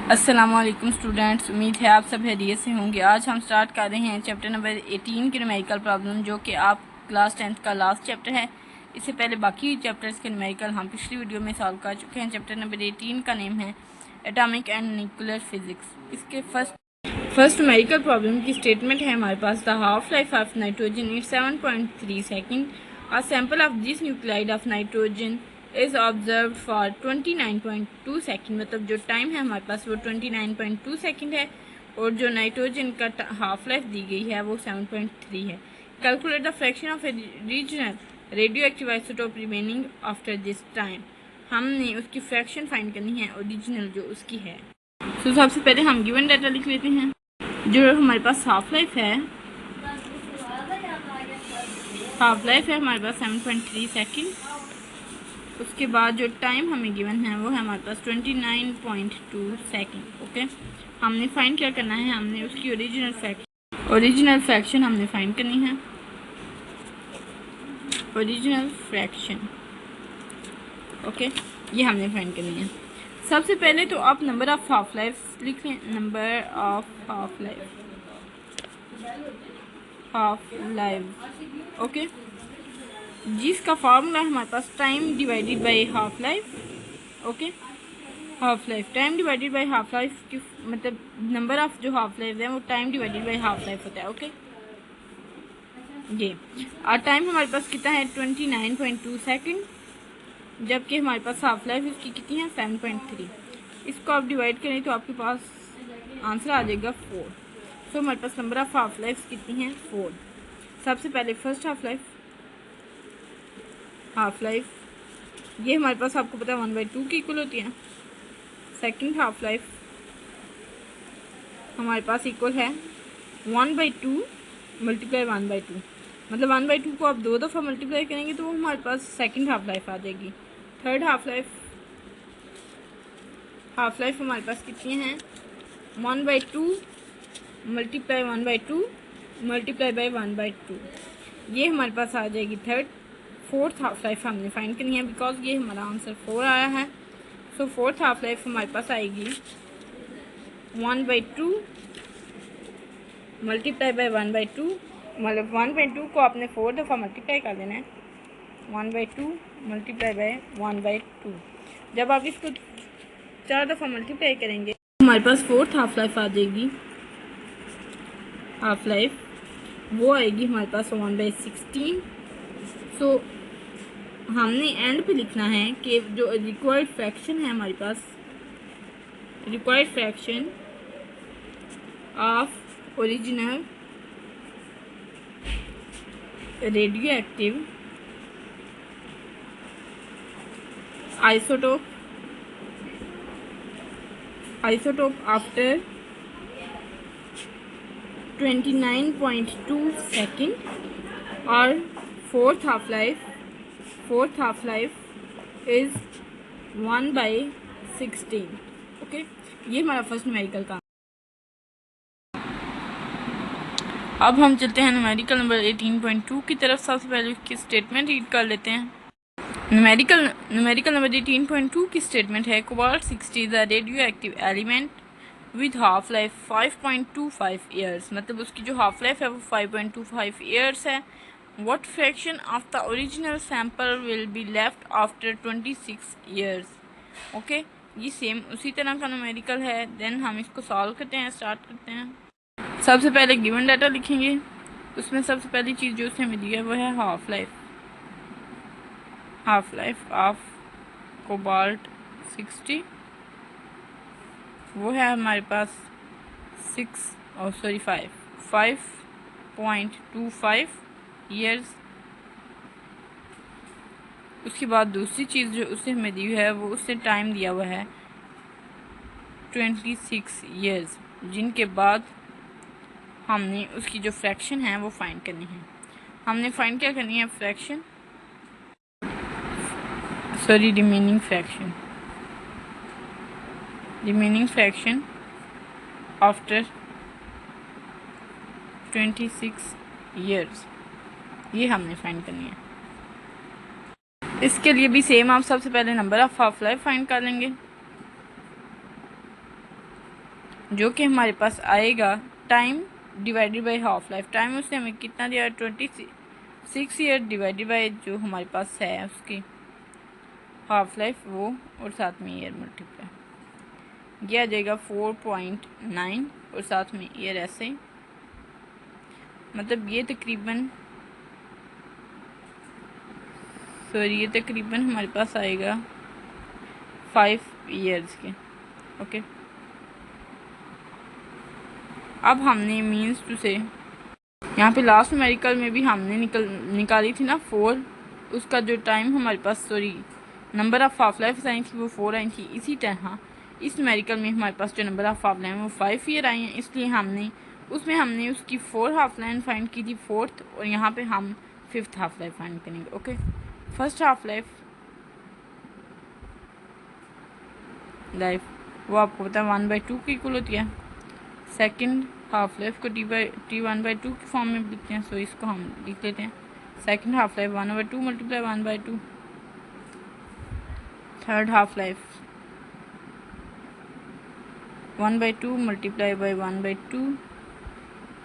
अस्सलाम वालेकुम स्टूडेंट्स, उम्मीद है आप सब खैरियत से होंगे। आज हम स्टार्ट कर रहे हैं चैप्टर नंबर 18 के न्यूमेरिकल प्रॉब्लम, जो कि आप क्लास 10th का लास्ट चैप्टर है। इससे पहले बाकी चैप्टर्स के न्यूमेरिकल हम पिछली वीडियो में सॉल्व कर चुके हैं। चैप्टर नंबर 18 का नेम है एटॉमिक एंड न्यूक्लियर फिजिक्स। इसके फर्स्ट न्यूमेरिकल प्रॉब्लम की स्टेटमेंट है हमारे पास, the half life of nitrogen is 7.3 second. A sample of this nuclide of nitrogen is observe for 29.2 second. मतलब जो टाइम है हमारे पास वो 29.2 सेकेंड है, और जो नाइट्रोजन का हाफ लाइफ दी गई है वो 7.3 है। Calculate the fraction of regional radio active isotope remaining after this time. हमने उसकी फ्रैक्शन फाइंड करनी है, ओरिजिनल जो उसकी है। तो सबसे पहले हम गिवन डाटा लिख लेते हैं। जो हमारे पास हाफ लाइफ है हमारे पास 7.3 सेकेंड। उसके बाद जो टाइम हमें गिवन है वो है हमारे पास 29.2 सेकेंड। ओके, हमने फाइंड क्या करना है, हमने उसकी ओरिजिनल फ्रैक्शन हमने फाइंड करनी है। ओरिजिनल फ्रैक्शन, ओके, ये हमने फाइंड करनी है। सबसे पहले तो आप नंबर ऑफ हाफ लाइफ लिख लें। Number of half life, okay, जिसका फार्मूला हमारे पास time divided by half life. Okay, half life time divided by half life की मतलब नंबर ऑफ जो हाफ लाइफ है वो time divided by half life होता है। ओके, ये और टाइम हमारे पास कितना है 29.2 सेकेंड, जबकि हमारे पास हाफ लाइफ इसकी कितनी है 7.3। इसको आप डिवाइड करें तो आपके पास आंसर आ जाएगा 4। तो हमारे पास नंबर ऑफ हाफ लाइफ कितनी है 4। सबसे पहले फर्स्ट हाफ लाइफ ये हमारे पास आपको पता है 1/2 की इक्वल होती है। सेकंड हाफ लाइफ हमारे पास इक्वल है 1/2 मल्टीप्लाई 1/2। मतलब 1/2 को आप 2 दफ़ा मल्टीप्लाई करेंगे तो वो हमारे पास सेकंड हाफ लाइफ आ जाएगी। थर्ड हाफ लाइफ हमारे पास कितनी है 1/2 मल्टीप्लाई 1/2 मल्टीप्लाई बाय 1/2, ये हमारे पास आ जाएगी थर्ड। फोर्थ हाफ लाइफ हमने फाइंड करनी है, बिकॉज ये हमारा आंसर 4 आया है। सो फोर्थ हाफ लाइफ हमारे पास आएगी 1/2 मल्टीप्लाई बाय 1/2। मतलब 1/2 को आपने 4 दफ़ा मल्टीप्लाई कर देना है। 1/2 मल्टीप्लाई बाय 1/2। जब आप इसको 4 दफ़ा मल्टीप्लाई करेंगे हमारे पास फोर्थ हाफ लाइफ आ जाएगी। हाफ लाइफ वो आएगी हमारे पास 1/16। सो हमने एंड पे लिखना है कि जो रिक्वायर्ड फ्रैक्शन है हमारे पास, required fraction of original radio active isotope after 29.2 second, और fourth half life is 1/16। Okay, ये हमारा फर्स्ट न्यूमेरिकल का। अब हम चलते हैं न्यूमेरिकल नंबर 18.2 की तरफ। सबसे पहले इसकी स्टेटमेंट रीड कर लेते हैं। न्यूमेरिकल नंबर 18.2 की स्टेटमेंट है, cobalt 60 the radio active element with half life 5.25 years. मतलब उसकी जो हाफ लाइफ है वो 5.25 ईयर्स है। What fraction of the original sample will be left after 26 years? Okay, ये सेम उसी तरह का न्यूमेरिकल है। देन हम इसको सॉल्व करते हैं, स्टार्ट करते हैं। सबसे पहले गिवन डाटा लिखेंगे। उसमें सबसे पहली चीज़ जो उसने हमें दी है वो है हाफ लाइफ ऑफ कोबाल्ट 60। वो है हमारे पास 5.25 ईयर्स। उसके बाद दूसरी चीज़ जो उसने हमें दी है वो उसने टाइम दिया हुआ है 26 ईयर्स, जिनके बाद हमने उसकी जो फ्रैक्शन है वो फाइंड करनी है। हमने फाइंड क्या करनी है, रिमेनिंग फ्रैक्शन आफ्टर 26 ईयर्स, ये हमने फाइंड करनी है। इसके लिए भी सेम आप सबसे पहले number of half life find कर लेंगे। जो कि हमारे पास आएगा time divided by half life. Time उसने हमें कितना दिया, 26 ईयर डिवाइडेड बाय जो हमारे पास है उसकी हाफ लाइफ वो, और साथ में ईयर मल्टीप्लाई, ये आ जाएगा 4.9 और साथ में ईयर ऐसे। मतलब ये तकरीबन हमारे पास आएगा 5 ईयर्स के। ओके, अब हमने मीन्स टू से यहाँ पे लास्ट न्यूमेरिकल में भी हमने निकाली थी ना 4, उसका जो टाइम हमारे पास नंबर ऑफ हाफ लाइफ आई थी वो 4 आई थी। इसी तरह इस न्यूमेरिकल में हमारे पास जो नंबर ऑफ हाफ लाइफ वो 5 ईयर आई हैं, इसलिए हमने उसकी 4 हाफ लाइन फाइंड की थी, 4th, और यहाँ पे हम 5th हाफ लाइफ फाइंड करेंगे। ओके, फर्स्ट हाफ लाइफ वो आपको पता है 1/2 की इक्वल होती है। सेकंड हाफ लाइफ को t1/2 की फॉर्म में लिखते हैं, सो इसको हम लिख लेते हैं second half life 1/2 multiply 1/2। Third half life 1/2 multiply by 1/2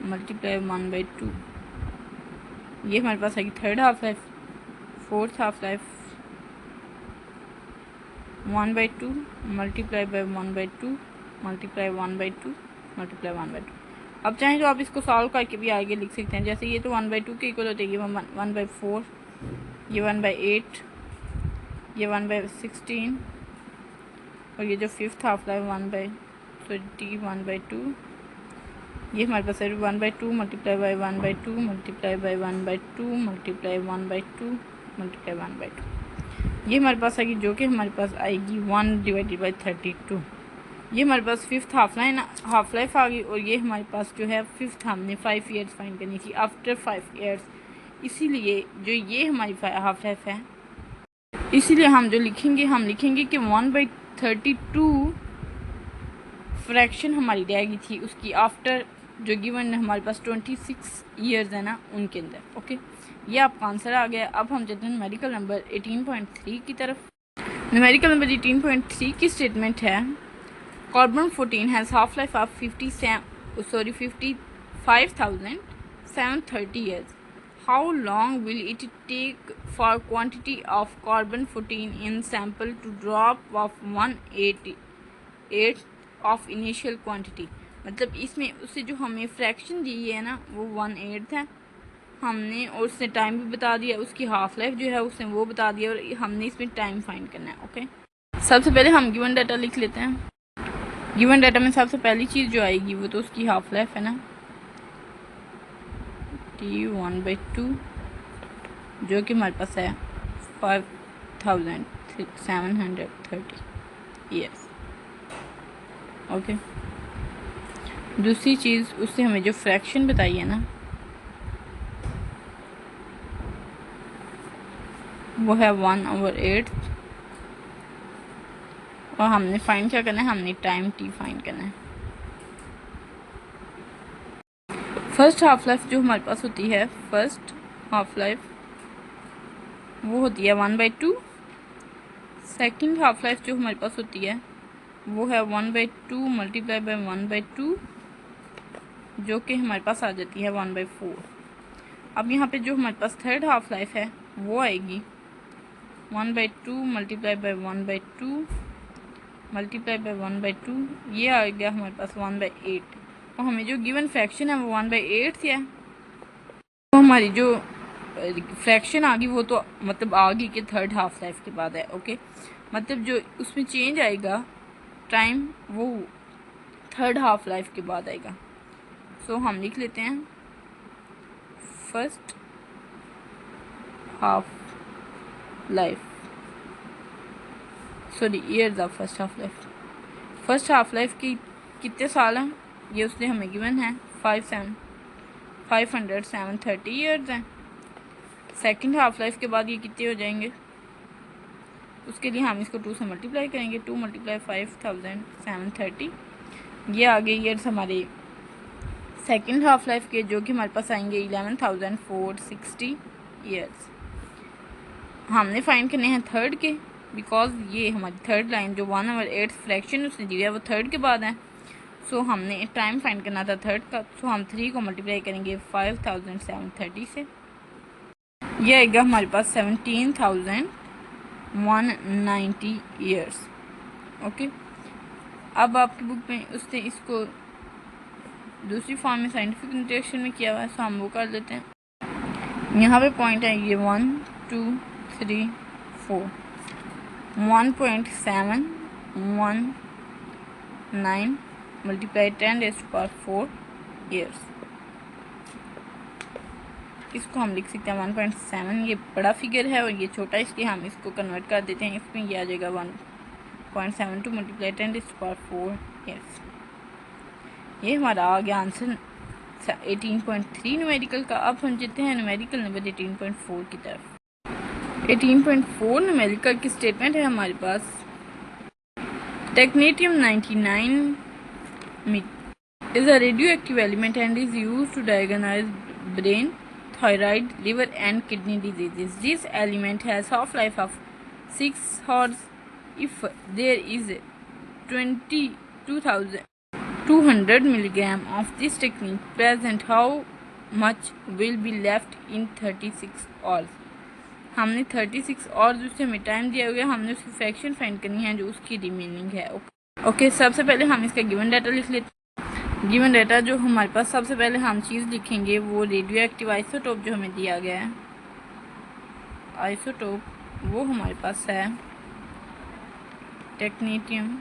multiply 1/2, ये हमारे पास आएगी third half life. Fourth half life 1/2 multiply by 1/2 multiply 1/2 multiply 1/2। अब चाहें तो आप इसको सॉल्व करके भी आगे लिख सकते हैं, जैसे ये तो 1/2 के इक्वल होते हैं, ये 1/4, ये 1/8, ये 1/16, और ये जो फिफ्थ हाफ लाइफ t1/2, ये हमारे पास है 1/2 multiply by 1/2 multiply by 1/2 multiply 1/2 multiply 1/2, ये हमारे पास आएगी, जो कि हमारे पास आएगी 1/32। ये हमारे पास फिफ्थ हाफ लाइफ आ गई, और ये हमारे पास जो है फिफ्थ हमने 5 ईयर्स फाइंड करनी थी आफ्टर 5 ईयर्स। इसीलिए जो ये हमारी हाफ लाइफ है, इसीलिए हम लिखेंगे कि 1/32 फ्रैक्शन हमारी रहेगी थी उसकी आफ्टर जो गिवन हमारे पास 26 ईयर्स है ना उनके अंदर। ओके, ये आपका आंसर आ गया। अब हम चलते हैं न्यूमेरिकल नंबर 18.3 की तरफ। न्यूमेरिकल नंबर 18.3 की स्टेटमेंट है, carbon 14 has half life of 55,730 years. How long will it take for quantity of carbon 14 in sample to drop of 1/8 of initial quantity? मतलब इसमें उससे जो हमें फ्रैक्शन दी है ना वो 1/8 है हमने, और उसने टाइम भी बता दिया, उसकी हाफ लाइफ जो है उसने वो बता दिया, और हमने इसमें टाइम फाइंड करना है। ओके, सबसे पहले हम गिवन डाटा लिख लेते हैं। गिवन डाटा में सबसे पहली चीज़ जो आएगी वो तो उसकी हाफ लाइफ है ना t1/2, जो कि हमारे पास है 5,730 ईयर्स। ओके, दूसरी चीज़ उससे हमें जो फ्रैक्शन बताई है ना वो है 1/8, और हमने फाइंड क्या करना है, हमने टाइम t फाइंड करना है। फर्स्ट हाफ लाइफ जो हमारे पास होती है, फर्स्ट हाफ लाइफ वो होती है 1/2। सेकंड हाफ लाइफ जो हमारे पास होती है वो है 1/2 मल्टीप्लाई बाय 1/2, जो कि हमारे पास आ जाती है 1/4। अब यहाँ पे जो हमारे पास थर्ड हाफ लाइफ है वो आएगी 1/2 मल्टीप्लाई बाय 1/2 मल्टीप्लाई बाय 1/2, ये आ गया हमारे पास 1/8, और हमें जो गिवन फ्रैक्शन है वो 1/8 है। तो हमारी जो फ्रैक्शन आ गई वो तो मतलब आ गई कि थर्ड हाफ लाइफ के बाद है। ओके, मतलब जो उसमें चेंज आएगा टाइम वो थर्ड हाफ लाइफ के बाद आएगा। सो हम लिख लेते हैं first half life, sorry years of first half life. First half life की कितने साल हैं ये उसने हमें गिवन है 5,730 ईयर्स हैं। सेकंड हाफ लाइफ के बाद ये कितने हो जाएंगे, उसके लिए हम इसको 2 से मल्टीप्लाई करेंगे, 2 मल्टीप्लाई 5,730, ये आगे ईयर्स हमारे सेकंड हाफ लाइफ के, जो कि हमारे पास आएंगे 11,460 ईयर्स। हमने फाइंड करने हैं थर्ड के, बिकॉज ये हमारी थर्ड लाइन जो 1/8 फ्रैक्शन उसने दिया है वो थर्ड के बाद है। सो हमने टाइम फाइंड करना था थर्ड का, सो हम 3 को मल्टीप्लाई करेंगे 5730 से, ये आएगा हमारे पास 17,190 ईयर्स। ओके, अब आपकी बुक में उसने इसको दूसरी फॉर्म में साइंटिफिक नोटेशन में किया हुआ है, सो हम वो कर लेते हैं। यहाँ पे पॉइंट है ये 1 2 3 4, 1.719 मल्टीप्लाई 10⁴ ईयर्स। इसको हम लिख सकते हैं 1.7, ये बड़ा फिगर है और ये छोटा, इसलिए हम इसको कन्वर्ट कर देते हैं। इसमें ये आ जाएगा 1.72 मल्टीप्लाई 10⁴ ईयर्स। ये हमारा आ गया आंसर 18.3 न्यूमेरिकल का। अब हम चलते हैं न्यूमेरिकल नंबर 18.4 की तरफ। 18.4 न्यूमेरिकल की स्टेटमेंट है हमारे पास, टेक्नीटियम 99 is a radioactive element and is used to diagnose brain, thyroid, liver and kidney diseases. This element has half-life of 6 hours. If there is 22,200 milligram of this technique present, how much will be left in 36 hours? हमने 36 और उससे हमें time दिया हुआ है, हमने उसकी fraction find करनी है जो उसकी रिमेनिंग है। ओके, सबसे पहले हम इसका गिवन डाटा लिख लेते हैं। गिवन डाटा जो हमारे पास, सबसे पहले हम चीज़ लिखेंगे वो रेडियो एक्टिव आइसोटोप जो हमें दिया गया है। आइसोटोप वो हमारे पास है टेक्नीटियम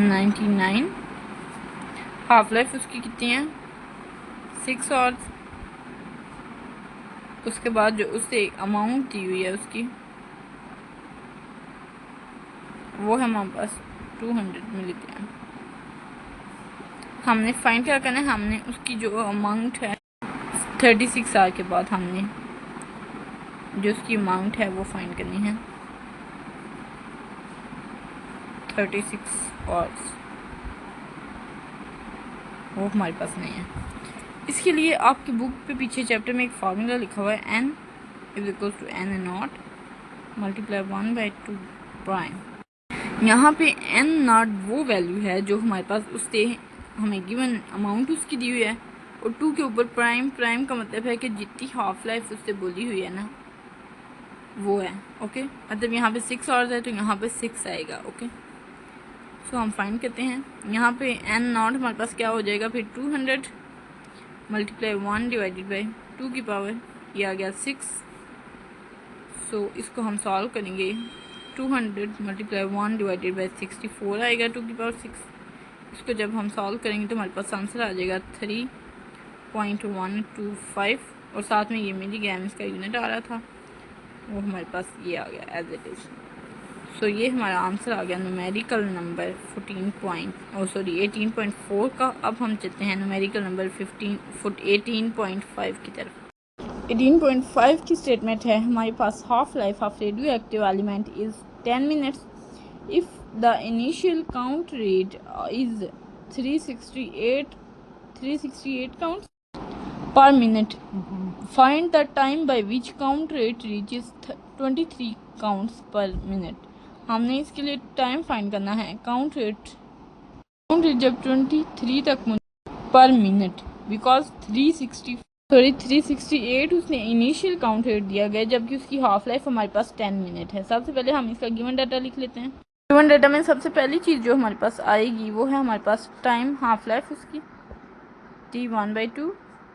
99, हाफ लाइफ उसकी कितनी है 6 आवर्स। उसके बाद जो उससे अमाउंट दी हुई है उसकी वो है हमारे पास 200 मिलीग्राम। हमने फाइंड क्या करना है, हमने उसकी जो अमाउंट है 36 आवर के बाद हमने जो उसकी अमाउंट है वो फाइंड करनी है 36 आवर्स, वो हमारे पास नहीं है। इसके लिए आपकी बुक पे पीछे चैप्टर में एक फार्मूला लिखा हुआ है, n = n0 मल्टीप्लाई 1/2 प्राइम। यहाँ पे n0 वो वैल्यू है जो हमारे पास उससे हमें गिवन अमाउंट उसकी दी हुई है, और 2 के ऊपर प्राइम। प्राइम का मतलब है कि जितनी हाफ लाइफ उससे बोली हुई है ना वो है। ओके, मतलब यहाँ पे 6 आवर्स है तो यहाँ पे 6 आएगा। ओके, सो हम फाइंड करते हैं। यहाँ पे n0 हमारे पास क्या हो जाएगा फिर 200 मल्टीप्लाई 1/2 की पावर, ये आ गया 6। सो इसको हम सॉल्व करेंगे, 200 मल्टीप्लाई 1/64 आएगा 2 की पावर 6। इसको जब हम सॉल्व करेंगे तो हमारे पास आंसर आ जाएगा 3.125, और साथ में ये मिलीग्राम इसका यूनिट आ रहा था, वो हमारे पास ये आ गया एज इट इज़। सो ये हमारा आंसर आ गया न्यूमेरिकल नंबर 18.4 का। अब हम चलते हैं न्यूमेरिकल नंबर 18.5 की तरफ। 18.5 की स्टेटमेंट है हमारे पास, half life of radio active element is 10 minutes if the initial count rate is 368 counts per minute. Find the time by which count rate reaches 23 counts per minute. हमने इसके लिए time find करना है, count rate जब 23 तक पर minute, because 368 उसने initial count rate दिया गया, जबकि उसकी हाफ लाइफ हमारे पास 10 मिनट है। सबसे पहले हम इसका गिवन डाटा लिख लेते हैं। गिवन डाटा में सबसे पहली चीज़ जो हमारे पास आएगी वो है हमारे पास टाइम, हाफ लाइफ उसकी T1/2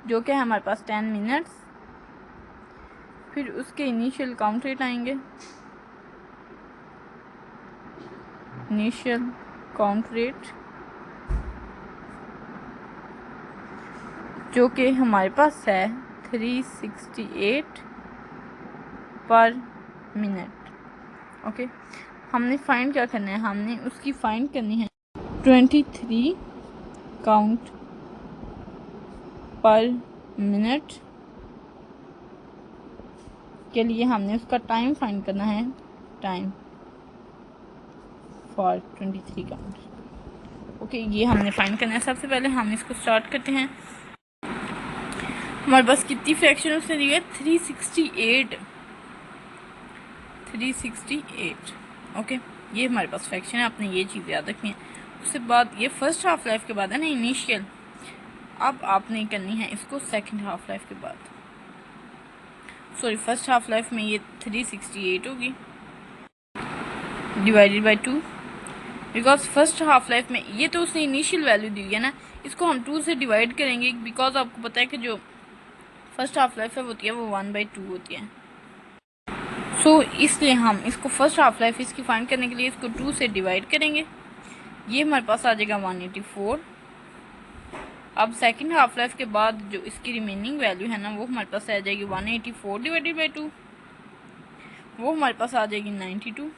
जो कि है हमारे पास 10 मिनट्स। फिर उसके इनिशियल काउंट रेट आएंगे, इनिशियल काउंट रेट जो कि हमारे पास है 368 पर मिनट। ओके, हमने फाइंड क्या करना है, हमने उसकी फाइंड करनी है 23 काउंट पर मिनट के लिए हमने उसका टाइम फाइंड करना है, टाइम फॉर 23 काउंट। ओके, ये हमने फाइंड करना है। सबसे पहले हम इसको स्टार्ट करते हैं। हमारे पास कितनी फ्रैक्शन उसने दी है 368। ओके, ये हमारे पास फ्रैक्शन है, आपने ये चीज़ याद रखनी है। उसके बाद ये फर्स्ट हाफ लाइफ के बाद है ना इनिशियल, अब आपने करनी है इसको सेकंड हाफ लाइफ के बाद। सॉरी फर्स्ट हाफ लाइफ में ये 368 होगी divided by 2, because first half life में ये तो उसने इनिशियल वैल्यू दी है ना, इसको हम 2 से डिवाइड करेंगे बिकॉज आपको पता है कि जो फर्स्ट हाफ लाइफ है होती है वो 1/2 होती है। सो इसलिए हम इसको फर्स्ट हाफ लाइफ इसकी फाइंड करने के लिए इसको 2 से डिवाइड करेंगे, ये हमारे पास आ जाएगा 184। अब सेकंड हाफ लाइफ के बाद जो इसकी रिमेनिंग वैल्यू है ना वो हमारे पास आ जाएगी 184 डिवाइडेड बाई 2, वो हमारे पास आ जाएगी 92।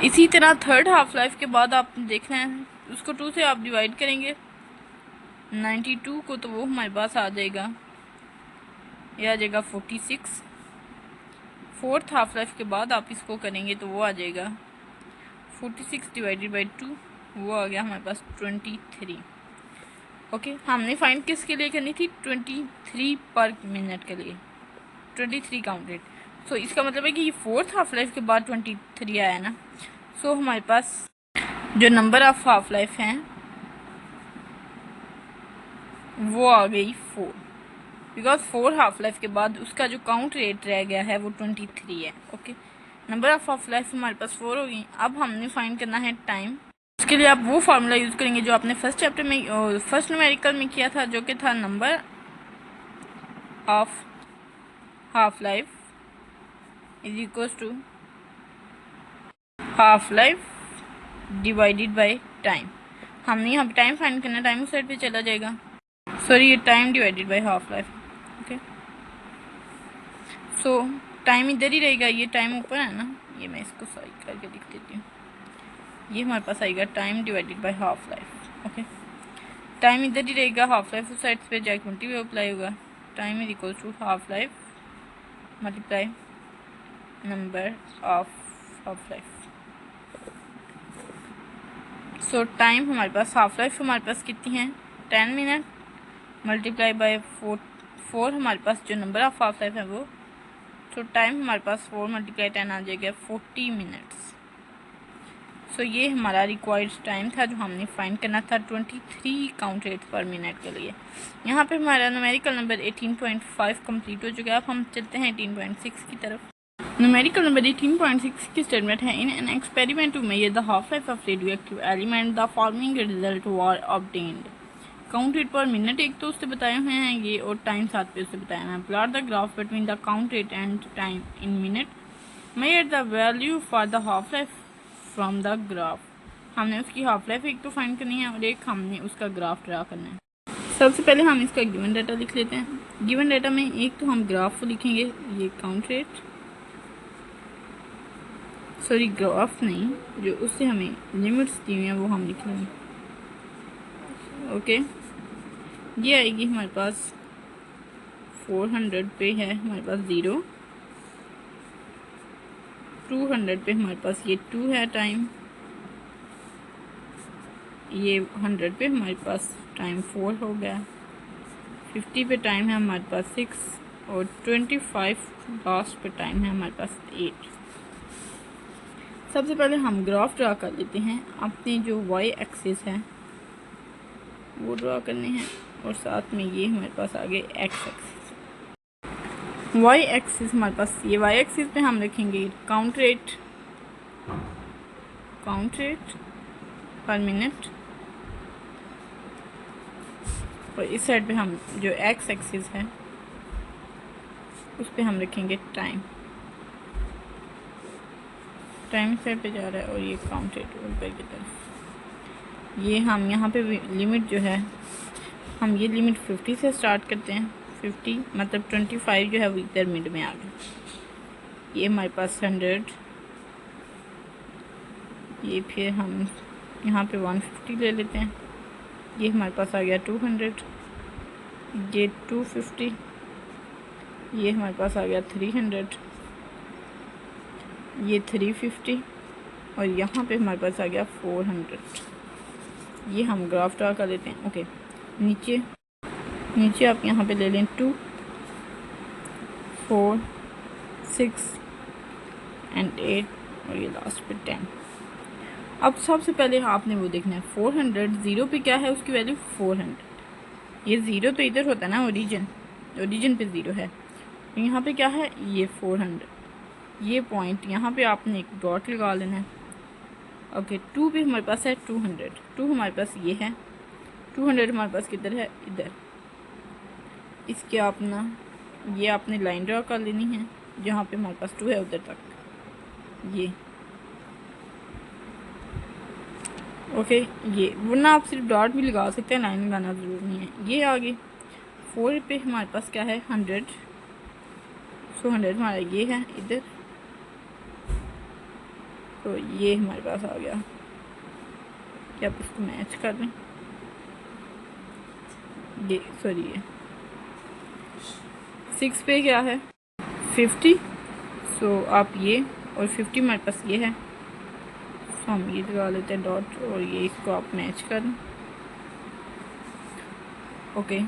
इसी तरह थर्ड हाफ लाइफ के बाद आप देखना है उसको 2 से आप डिवाइड करेंगे 92 को, तो वो हमारे पास आ जाएगा, ये आ जाएगा 46। फोर्थ हाफ लाइफ के बाद आप इसको करेंगे तो वो आ जाएगा 46 डिवाइडेड बाई 2, वो आ गया हमारे पास 23। ओके हमने फाइंड किसके लिए करनी थी, 23 पर मिनट के लिए, 23 काउंटेड। सो इसका मतलब है कि ये फोर्थ हाफ लाइफ के बाद 23 आया ना। सो हमारे पास जो नंबर ऑफ हाफ लाइफ हैं वो आ गई 4, बिकॉज 4 हाफ लाइफ के बाद उसका जो काउंट रेट रह गया है वो 23 है। Okay number of half life हमारे पास 4 हो गई। अब हमने फाइंड करना है टाइम, उसके लिए आप वो फार्मूला यूज़ करेंगे जो आपने फर्स्ट चैप्टर में फर्स्ट न्यूमेरिकल में किया था, जो कि था number of half life is equal to half life divided by time. हमने यहाँ पे टाइम फाइंड करना है, टाइम उस साइड पे चला जाएगा, सॉरी ये time divided by half life. Okay so time इधर ही रहेगा, ये टाइम ऊपर है ना, ये मैं इसको सही करके लिख देती हूँ, ये हमारे पास आएगा time divided by half life. Okay time इधर ही रहेगा, हाफ लाइफ उस साइड पे जाके 20 पे अप्लाई होगा, time is equal to half life multiply number of half life. So time हमारे पास हाफ लाइफ हमारे पास कितनी है 10 मिनट मल्टीप्लाई बाय 4 हमारे पास जो नंबर ऑफ हाफ लाइफ है वो, तो टाइम हमारे पास 4 × 10 आ जाएगा 40 मिनट्स। सो ये हमारा रिक्वायर्ड टाइम था जो हमने फाइंड करना था 23 काउंट रेट पर मिनट के लिए। यहाँ पे हमारा न्यूमेरिकल नंबर 18.5 कंप्लीट हो चुका है। अब हम चलते हैं 18.6 की तरफ। न्यूमेरिकल नंबर 18.6 की स्टेटमेंट है, in an experiment to measure the half life of radioactive element the following result were obtained. Count rate per minute एक तो उससे बताए हुए हैं ये, और टाइम साथ पे उससे बताया हुआ है। Plot the graph between the count rate and time in minute, measure the value for the half life from the graph. हमने उसकी हाफ लाइफ एक तो फाइंड करनी है और एक हमने उसका ग्राफ ड्रा करना है। सबसे पहले हम इसका गिवन डाटा लिख लेते हैं। गिवन डाटा में एक तो हम ग्राफ लिखेंगे, ये काउंट रेट, सॉरी ग्राफ नहीं, जो उससे हमें लिमिट्स दी हुई हैं वो हम लिख लेंगे। ओके ये आएगी हमारे पास 400 पे है हमारे पास 0, 200 पे हमारे पास ये 2 है टाइम, ये 100 पे हमारे पास टाइम 4 हो गया, 50 पे टाइम है हमारे पास 6 और 25 लास्ट पे टाइम है हमारे पास 8। सबसे पहले हम ग्राफ ड्रा कर लेते हैं। अपनी जो वाई एक्सिस है वो ड्रा करने हैं और साथ में ये हमारे पास आ गए एक्स एक्सिस। वाई एक्सिस हमारे पास, ये वाई एक्सिस पे हम लिखेंगे काउंट रेट पर मिनट, और इस साइड पे हम जो एक्स एक्सिस है उस पे हम लिखेंगे टाइम साइड पे जा रहा है, और ये काउंट रेट ऊपर की तरफ। ये हम यहाँ पे लिमिट जो है, हम ये लिमिट 50 से स्टार्ट करते हैं, 50 मतलब 25 जो है वो इधर मिड में आ गया। ये हमारे पास 100, ये फिर हम यहाँ पे 150 ले लेते हैं, ये हमारे पास आ गया 200, ये 250, ये हमारे पास आ गया 300, ये 350 और यहाँ पे हमारे पास आ गया 400। ये हम ग्राफ ड्रा कर लेते हैं। ओके नीचे आप यहाँ पे ले लें 2, 4, 6 एंड 8 और ये लास्ट पे 10। अब सबसे पहले आपने वो देखना है 400, ज़ीरो पे क्या है उसकी वैल्यू 400। ये ज़ीरो तो इधर होता है ना, ओरिजिन पे ज़ीरो है, तो यहाँ पे क्या है ये 400, ये पॉइंट यहाँ पे आपने एक डॉट लगा लेना है। ओके, 2 पे हमारे पास है 200, 2 हमारे पास ये है, 200 हमारे पास किधर है, इधर। इसके अपना ये आपने लाइन ड्रा कर लेनी है, जहाँ पे हमारे पास 2 है उधर तक ये। ओके, ये वरना आप सिर्फ डॉट भी लगा सकते हैं, लाइन लगाना ज़रूरी नहीं है। ये आगे 4 पे हमारे पास क्या है 100, सो 100 हमारा ये है इधर, तो ये हमारे पास आ गया। क्या आप इसको मैच कर दें, ये सॉरी ये 6 पे क्या है 50, सो आप ये और 50 हमारे पास ये है, तो हम ये लगा लेते हैं डॉट, और ये इसको आप मैच कर दें। ओके,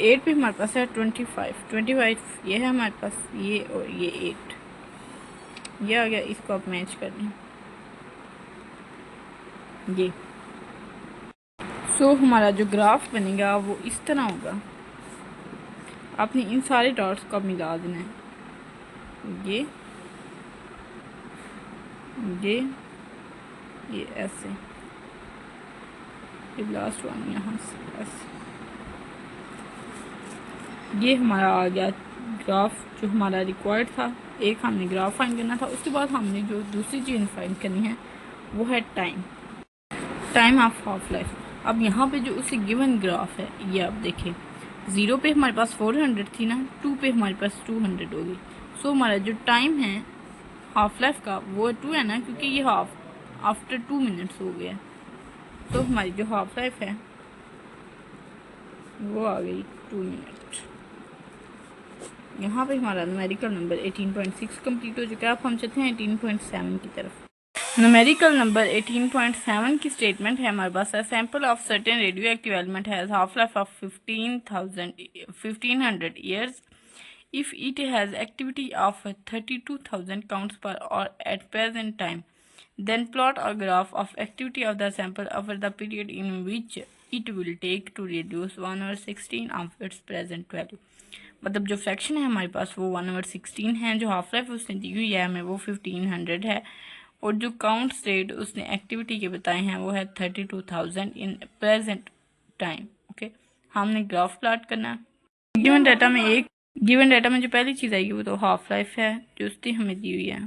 8 पे हमारे पास है 25 ये है हमारे पास, ये और ये 8 ये आ गया, इसको आप मैच कर दें ये। सो हमारा जो ग्राफ बनेगा वो इस तरह होगा। आपने इन सारे डॉट्स को मिला देना है, ये ऐसे, ये लास्ट वन यहाँ से ऐसे, ये हमारा आ गया ग्राफ जो हमारा रिक्वायर्ड था। एक हमने ग्राफ फाइंड करना था, उसके बाद हमने जो दूसरी चीज़ फाइंड करनी है वो है टाइम ऑफ हाफ लाइफ। अब यहाँ पे जो उसे गिवन ग्राफ है ये आप देखें, 0 पे हमारे पास 400 थी ना, 2 पे हमारे पास 200 होगी। सो हमारा जो टाइम है हाफ लाइफ का वो 2 है ना, क्योंकि ये हाफ आफ्टर 2 मिनट्स हो गया। तो हमारी जो हाफ लाइफ है वो आ गई 2 मिनट। यहाँ पे हमारा न्यूमेरिकल नंबर 18.6 कंप्लीट हो चुका है। अब हम चलते हैं 18.7 की तरफ। न्यूमेरिकल नंबर 18.7 की स्टेटमेंट है हमारे पास, sample of certain radio active element has half life of 1500 years if it has activity of 32,000 counts per hour at present time, then plot a graph of activity of the sample over the period in which it will take to reduce 1/16 of its present value। मतलब जो fraction है हमारे पास वो 1/16 है, जो half life उसने दी हुई है हमें वो 1500 है, और जो काउंट रेट उसने एक्टिविटी के बताए हैं वो है 32,000 इन प्रेजेंट टाइम। ओके, हमने ग्राफ प्लॉट करना है। गिवन डाटा में जो पहली चीज़ आएगी वो तो हाफ लाइफ है जो उसकी हमें दी हुई है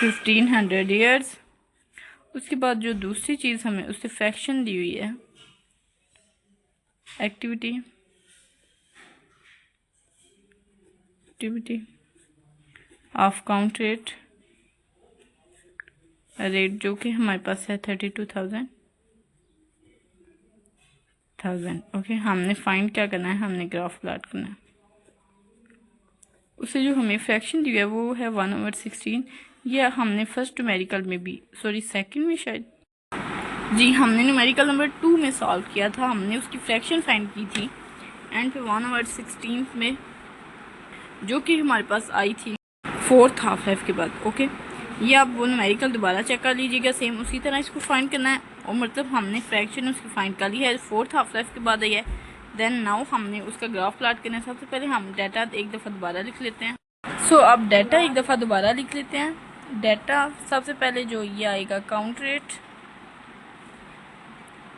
1500 ईयर्स। उसके बाद जो दूसरी चीज़ हमें उससे फ्रैक्शन दी हुई है एक्टिविटी ऑफ काउंट रेट जो कि हमारे पास है 32,000। ओके, हमने फाइंड क्या करना है, हमने ग्राफ प्लॉट करना है। उससे जो हमें फ्रैक्शन दी है वो है 1/16। यह हमने फर्स्ट न्यूमेरिकल में भी, सॉरी सेकंड में शायद, जी हमने न्यूमेरिकल नंबर 2 में सॉल्व किया था, हमने उसकी फ्रैक्शन फाइंड की थी एंड फिर 1/16 में जो कि हमारे पास आई थी 4th हाफ लाइफ के बाद। ओके, ये आप वो न्यूमेरिकल दोबारा चेक कर लीजिएगा, सेम उसी तरह इसको फाइंड करना है, और मतलब हमने फ्रैक्शन उसकी फाइंड कर ली है 4th हाफ लाइफ के बाद आई है। देन नाउ हमने उसका ग्राफ प्लॉट करना है। सबसे पहले हम डाटा एक दफ़ा दोबारा लिख लेते हैं। सो अब डाटा एक दफ़ा दोबारा लिख लेते हैं। डाटा सबसे पहले जो ये आएगा काउंट रेट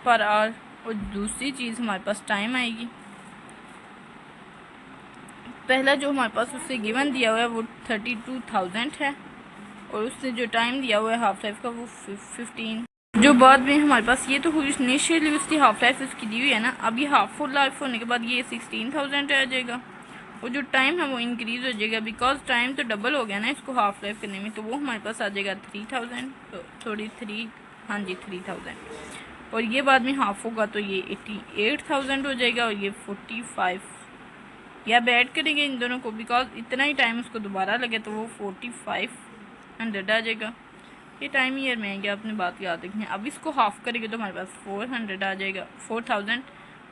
पर आवर, और दूसरी चीज़ हमारे पास टाइम आएगी। पहला जो हमारे पास उससे गिवन दिया हुआ है वो 32,000 है, और उससे जो टाइम दिया हुआ है हाफ लाइफ का वो 15। जो बाद में हमारे पास ये तो इनिशियली उसकी हाफ लाइफ उसकी दी हुई है ना, अब ये हाफ फुल लाइफ होने के बाद ये 16,000 आ जाएगा, और जो टाइम है वो इंक्रीज़ हो जाएगा बिकॉज टाइम तो डबल हो गया ना इसको हाफ लाइफ करने में, तो वो हमारे पास आ जाएगा 3,000, तो थोड़ी 3,000, और ये बाद में हाफ होगा तो ये 88,000 हो जाएगा, और ये 45 या अब ऐड करेंगे इन दोनों को बिकॉज इतना ही टाइम उसको दोबारा लगे तो वो 4500 आ जाएगा। ये टाइम ईयर में आएंगे, अपनी बात याद रखें। अब इसको हाफ करेंगे तो हमारे पास 400 आ जाएगा, 4000,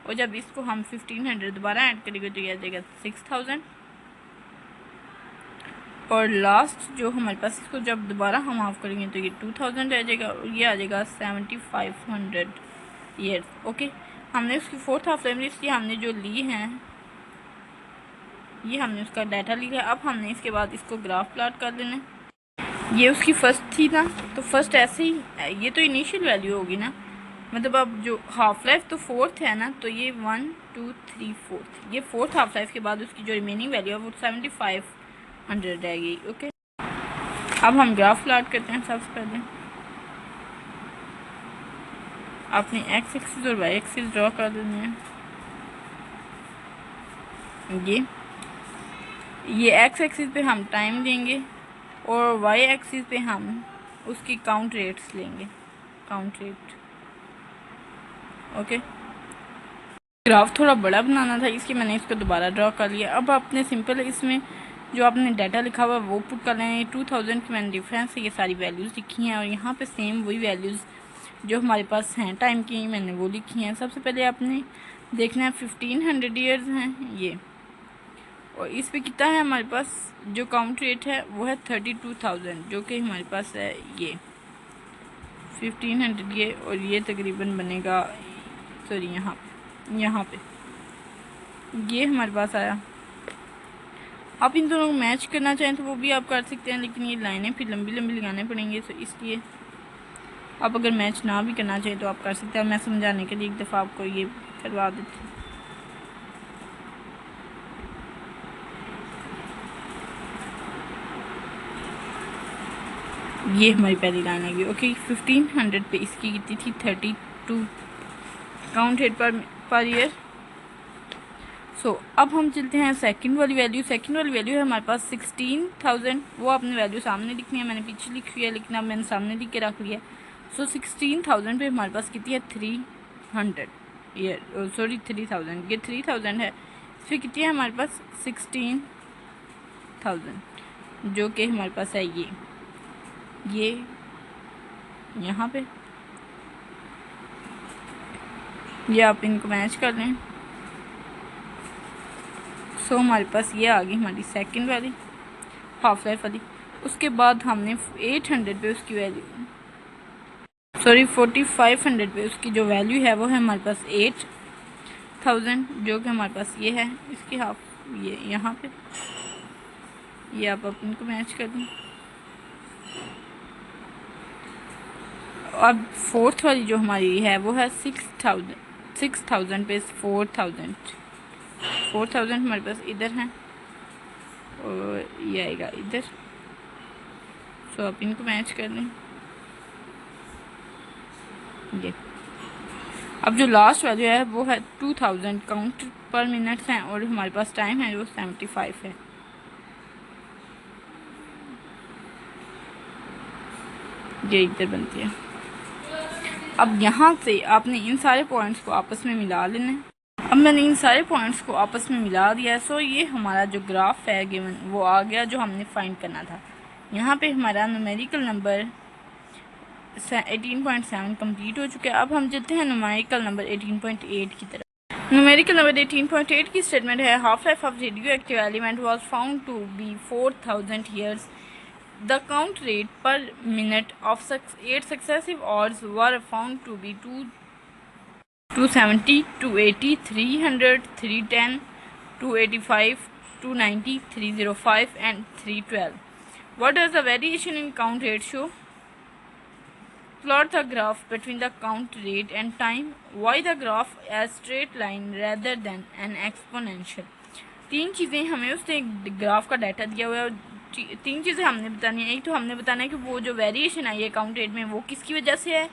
और जब इसको हम 1500 दोबारा ऐड करेंगे तो ये आ जाएगा 6000। और लास्ट जो हमारे पास, इसको जब दोबारा हम ऑफ करेंगे तो ये 2000 आ जाएगा और ये आ जाएगा 7500 ईयर्स। ओके, हमने उसकी फोर्थ हाफ लाइफ इसलिए हमने जो ली हैं ये हमने उसका डाटा लिया। अब हमने इसके बाद इसको ग्राफ प्लॉट कर लेना। ये उसकी फर्स्ट थी ना, तो फर्स्ट ऐसे ही, ये तो इनिशियल वैल्यू होगी ना, मतलब अब जो हाफ लाइफ तो फोर्थ है ना, तो ये 1 2 3 4, ये फोर्थ हाफ लाइफ के बाद उसकी जो रिमेनिंग वैल्यू है वो 7500 रहेगी। ओके, अब हम ग्राफ प्लॉट करते हैं। सबसे पहले अपनी एक्स एक्सिस और वाई एक्सिस ड्रॉ कर देते हैं। ये एक्स एक्सिस पे हम टाइम देंगे और वाई एक्सिस पे हम उसकी काउंट रेट्स लेंगे, काउंट रेट। ओके, ग्राफ थोड़ा बड़ा बनाना था इसलिए मैंने इसको दोबारा ड्रॉ कर लिया। अब आपने सिंपल इसमें जो आपने डाटा लिखा हुआ है वो पुट कर लेना है। 2000 की मैंने डिफरेंस से ये सारी वैल्यूज़ लिखी हैं और यहाँ पे सेम वही वैल्यूज़ जो हमारे पास हैं टाइम की, मैंने वो लिखी हैं। सबसे पहले आपने देखना है 1500 ईयर्स हैं ये, और इस पे कितना है हमारे पास, जो काउंट रेट है वो है 32,000, जो कि हमारे पास है ये 1500 ये, और ये तकरीबन बनेगा, सॉरी यहाँ पे ये हमारे पास आया। आप इन दोनों को मैच करना चाहें तो वो भी आप कर सकते हैं, लेकिन ये लाइनें फिर लंबी लंबी लगाने पड़ेंगे, तो इसलिए आप अगर मैच ना भी करना चाहें तो आप कर सकते हैं। मैं समझाने के लिए एक दफ़ा आपको ये करवा देती हूँ। ये हमारी पहली लाइन आएगी। ओके, 1500 पे इसकी कितनी थी, 32 काउंट रेट पर ईयर। सो अब हम चलते हैं सेकंड वाली वैल्यू। सेकंड वाली वैल्यू है हमारे पास 16,000। वो आपने वैल्यू सामने लिखनी है, मैंने पीछे लिखी है लेकिन अब मैंने सामने लिख के रख लिया। सो 16,000 पे हमारे पास कितनी है, 300 ईयर, सॉरी 3000, ये 3000 है। इस पर कितनी है हमारे पास, 16,000, जो कि हमारे पास है ये यहाँ पे, ये आप इनको मैच कर लें। सो हमारे पास ये आ गई हमारी सेकंड वाली हाफ लाइफ वाली। उसके बाद हमने 800 पे उसकी वैल्यू, सॉरी 4500 पे उसकी जो वैल्यू है वो है हमारे पास 8000, जो कि हमारे पास ये है इसकी हाफ, ये यहाँ पे, ये आप इनको मैच कर दें। अब फोर्थ वाली जो हमारी है वो है 6000 पे 4000 हमारे पास इधर है और ये आएगा इधर। सो आप इनको मैच कर लें। ये अब जो लास्ट वैल्यू है वो है 2000 काउंट पर मिनट्स हैं और हमारे पास टाइम है जो 75 है। ये इधर बनती है। अब यहाँ से आपने इन सारे पॉइंट्स को आपस में मिला लेना है। अब मैंने इन सारे पॉइंट्स को आपस में मिला दिया है। सो ये हमारा जो ग्राफ है गिवन वो आ गया जो हमने फाइंड करना था। यहाँ पे हमारा न्यूमेरिकल नंबर 18.7 कंप्लीट हो चुका है। अब हम चलते हैं न्यूमेरिकल नंबर 18.8 की तरफ। न्यूमेरिकल नंबर 18.8 की स्टेटमेंट है, half life of radio active element was found to be 4000 years. The count rate per minute of 8 successive hours were found to be 270, 280, 300, 310, 285, 290, 305 and 312. What does the variation in count rate show? Plot the graph between the count rate and time. Why the graph as straight line rather than an exponential? तीन चीज़ें हमें उसने graph का data दिया हुआ है। तीन चीज़ें हमने बतानी है। एक तो हमने बताना है कि वो जो वेरिएशन आई है काउंट रेट में वो किसकी वजह से है।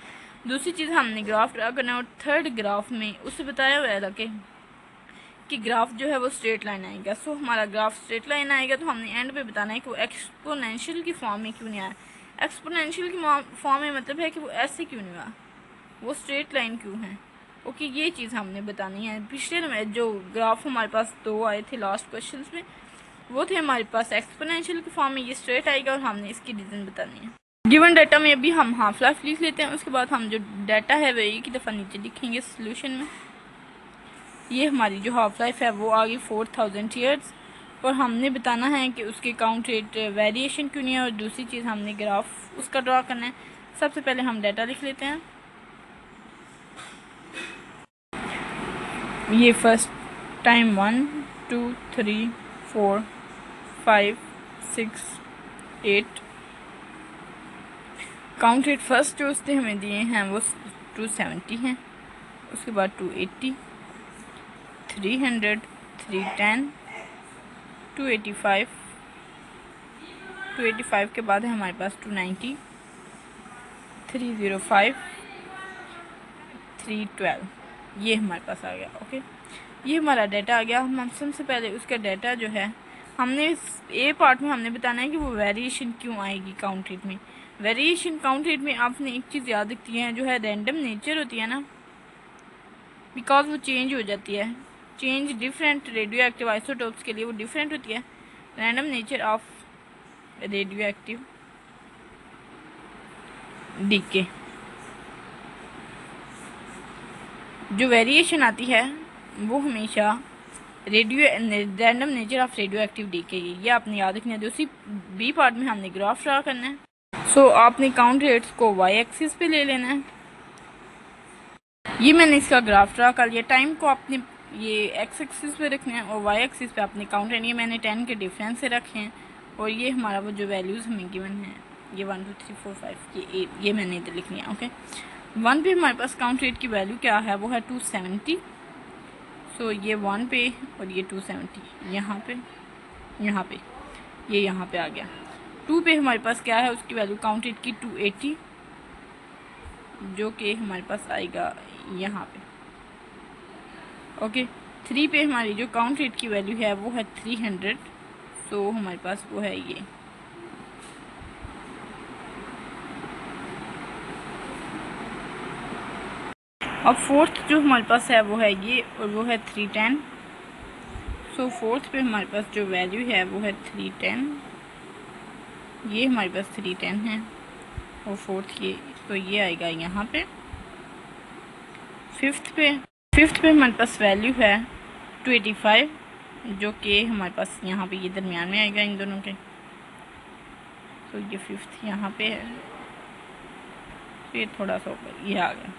दूसरी चीज़ हमने ग्राफ ड्रा करना है और थर्ड ग्राफ में उससे बताया हुआ था कि ग्राफ जो है वो स्ट्रेट लाइन आएगा। सो हमारा ग्राफ स्ट्रेट लाइन आएगा तो हमने एंड पे बताना है कि वो एक्सपोनेंशियल की फॉर्म में क्यों नहीं आया। एक्सपोनेंशियल की फॉर्म में मतलब है कि वो ऐसे क्यों नहीं हुआ, वो स्ट्रेट लाइन क्यों है। ओके, ये चीज़ हमने बतानी है। पिछले में जो ग्राफ हमारे पास दो आए थे लास्ट क्वेश्चन में, वो थे हमारे पास एक्सपोनेंशियल की फॉर्म में ये स्ट्रेट आएगा और हमने इसकी रीज़न बतानी है। गिवन डाटा में अभी हम हाफ लाइफ लिख लेते हैं, उसके बाद हम जो डाटा है वो एक ही दफ़ा नीचे लिखेंगे सोल्यूशन में। ये हमारी जो हाफ लाइफ है वो आ गई 4000 ईयर्स। और हमने बताना है कि उसके काउंट रेट वेरिएशन क्यों नहीं है, और दूसरी चीज़ हमने ग्राफ उसका ड्रा करना है। सबसे पहले हम डाटा लिख लेते हैं। ये first time 1 2 3 4 5 6 8 count rate first जो उसने हमें दिए हैं वो 270 हैं, उसके बाद 280 300 310 285 285 के बाद है हमारे पास 290 305 312। ये हमारे पास आ गया। ओके, ये हमारा डाटा आ गया। हम सबसे पहले उसका डाटा जो है हमने ए पार्ट में हमने बताना है कि वो वेरिएशन क्यों आएगी काउंट रेट में। वेरिएशन काउंट रेट में आपने एक चीज़ याद रखती है, जो है रैंडम नेचर होती है ना, बिकॉज वो चेंज हो जाती है। Change different radioactive isotopes के लिए वो डिफरेंट होती है। Random nature of radio active decay, जो वेरिएशन आती है वो हमेशा random nature of radio active decay, ये आपने याद रखना है। दूसरी बी पार्ट में हमने ग्राफ ड्रा करना है। सो आपने काउंट रेट्स को वाई एक्सिस पे ले लेना है। ये मैंने इसका ग्राफ ड्रा कर लिया। टाइम को आपने ये एक्स एक्सिस पे रखना है और वाई एक्सिस पे आपने काउंट रेट, ये मैंने 10 के डिफरेंस से रखे हैं। और ये हमारा वो जो वैल्यूज़ हमें गिवन है, ये 1 2 3 4 5 ये मैंने इधर लिखनी है। ओके, 1 पे हमारे पास काउंट रेट की वैल्यू क्या है, वो है 270। सो ये 1 पे और ये 270 यहाँ पे ये यहाँ पे आ गया। 2 पे हमारे पास क्या है, उसकी वैल्यू काउंट रेट की 280, जो कि हमारे पास आएगा यहाँ पे। ओके, 3 पे हमारी जो काउंट रेट की वैल्यू है वो है 300। सो हमारे पास वो है ये। अब फोर्थ जो हमारे पास है वो है ये, और वो है 310। सो फोर्थ पे हमारे पास जो वैल्यू है वो है 310, ये हमारे पास 310 है। और फोर्थ ये, तो ये आएगा यहाँ पे। फिफ्थ पे हमारे पास वैल्यू है 285, जो कि हमारे पास यहाँ पे ये दरमियान में आएगा इन दोनों के। तो ये फिफ्थ यहाँ पे है, फिर थोड़ा सा ऊपर ये आ गया।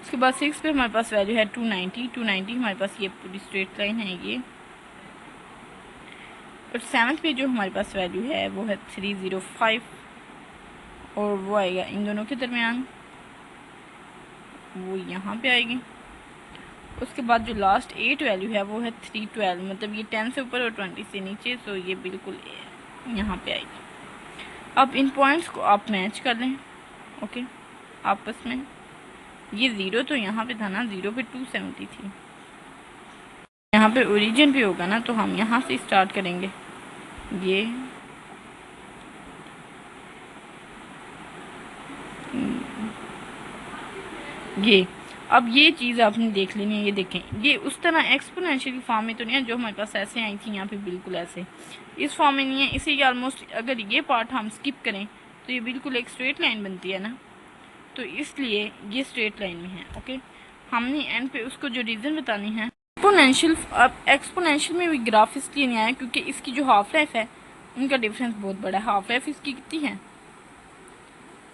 उसके बाद 6 पे हमारे पास वैल्यू है 290 हमारे पास ये पूरी स्ट्रेट लाइन है ये। और 7 पे जो हमारे पास वैल्यू है वो है 305, और वो आएगा इन दोनों के दरमियान, वो यहाँ पे आएगी। उसके बाद जो लास्ट 8 वैल्यू है वो है 312, मतलब ये 10 से ऊपर और 20 से नीचे, तो ये बिल्कुल यहाँ पे आएगी। अब इन पॉइंट्स को आप मैच कर लें। ओके, आपस में ये 0 तो यहाँ पे था ना, 0 पे 270 थी, यहाँ पे ओरिजिन पे होगा ना, तो हम यहाँ से स्टार्ट करेंगे। ये अब ये चीज़ आपने देख लेनी है। ये देखें, ये उस तरह एक्सपोनेंशियल फॉर्म में तो नहीं है जो हमारे पास ऐसे आई थी, यहाँ पे बिल्कुल ऐसे इस फॉर्म में नहीं है। इसे ऑलमोस्ट अगर ये पार्ट हम स्किप करें तो ये बिल्कुल एक स्ट्रेट लाइन बनती है ना, तो इसलिए ये स्ट्रेट लाइन में है। ओके, हमने एंड पे उसको जो रीज़न बतानी है एक्सपोनेंशियल। अब एक्सपोनेंशियल में भी ग्राफ इसलिए नहीं आया क्योंकि इसकी जो हाफ लाइफ है उनका डिफरेंस बहुत बड़ा है। हाफ लाइफ इसकी कितनी है,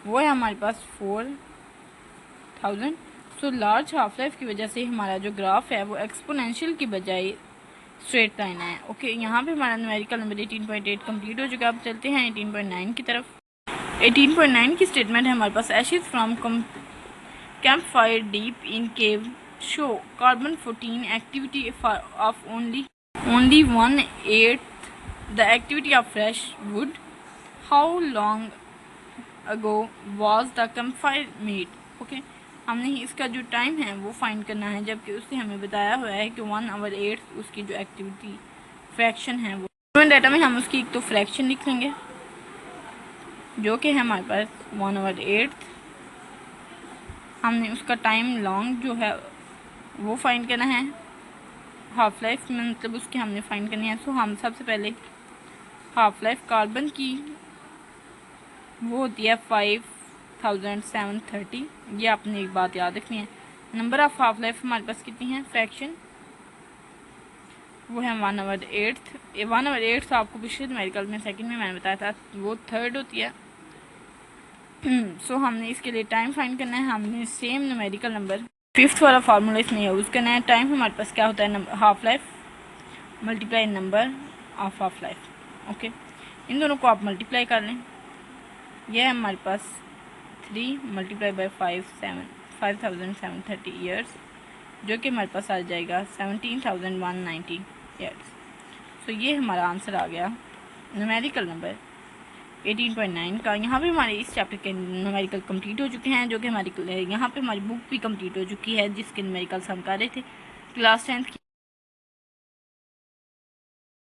वो है हमारे पास 4000। सो लार्ज हाफ लाइफ की वजह से हमारा जो ग्राफ है वो एक्सपोनेंशियल की बजाय स्ट्रेट लाइन है। ओके, यहाँ पे हमारा न्यूमेरिकल नंबर 18.8 कंप्लीट हो चुका है। अब चलते हैं 18.9 की तरफ। 18.9 की स्टेटमेंट है हमारे पास, ashes from camp fire deep in cave show carbon 14 activity of only 1/8 the activity of fresh wood. How long ago was the campfire made. Okay, हमने इसका जो टाइम है वो फाइंड करना है, जबकि उससे हमें बताया हुआ है कि 1/8 उसकी जो एक्टिविटी फ्रैक्शन है वो डाटा में हम उसकी एक तो फ्रैक्शन लिख लेंगे, जो कि है हमारे पास 1/8। हमने उसका टाइम लॉन्ग जो है वो फाइंड करना है, हाफ लाइफ में मतलब उसकी हमने फाइंड करनी है। सो हम सबसे पहले हाफ लाइफ कार्बन की वो होती है 5730। ये आपने एक बात याद रखनी है, नंबर ऑफ हाफ लाइफ हमारे पास कितनी है, फ्रैक्शन वो है 1/8। 1/8 आपको पिछले न्यूमेरिकल में सेकंड में मैंने बताया था, वो थर्ड होती है। सो हमने इसके लिए टाइम फाइंड करना है। हमने सेम न्यूमेरिकल नंबर फिफ्थ वाला फार्मूला इसमें यूज़ करना है। टाइम हमारे पास क्या होता है, half life multiply number of half life. Okay, इन दोनों को आप मल्टीप्लाई कर लें। यह है हमारे पास 3 मल्टीप्लाई बाई 5730 ईयर्स, जो कि हमारे पास आ जाएगा 17,190 ईयर्स। तो ये हमारा आंसर आ गया न्यूमेरिकल नंबर 18.9 का। यहाँ पे हमारे इस चैप्टर के न्यूमेरिकल कंप्लीट हो चुके हैं, जो कि हमारी यहाँ पे हमारी बुक भी कंप्लीट हो चुकी है, जिसके न्यूमेरिकल्स हम कर रहे थे क्लास 10th की।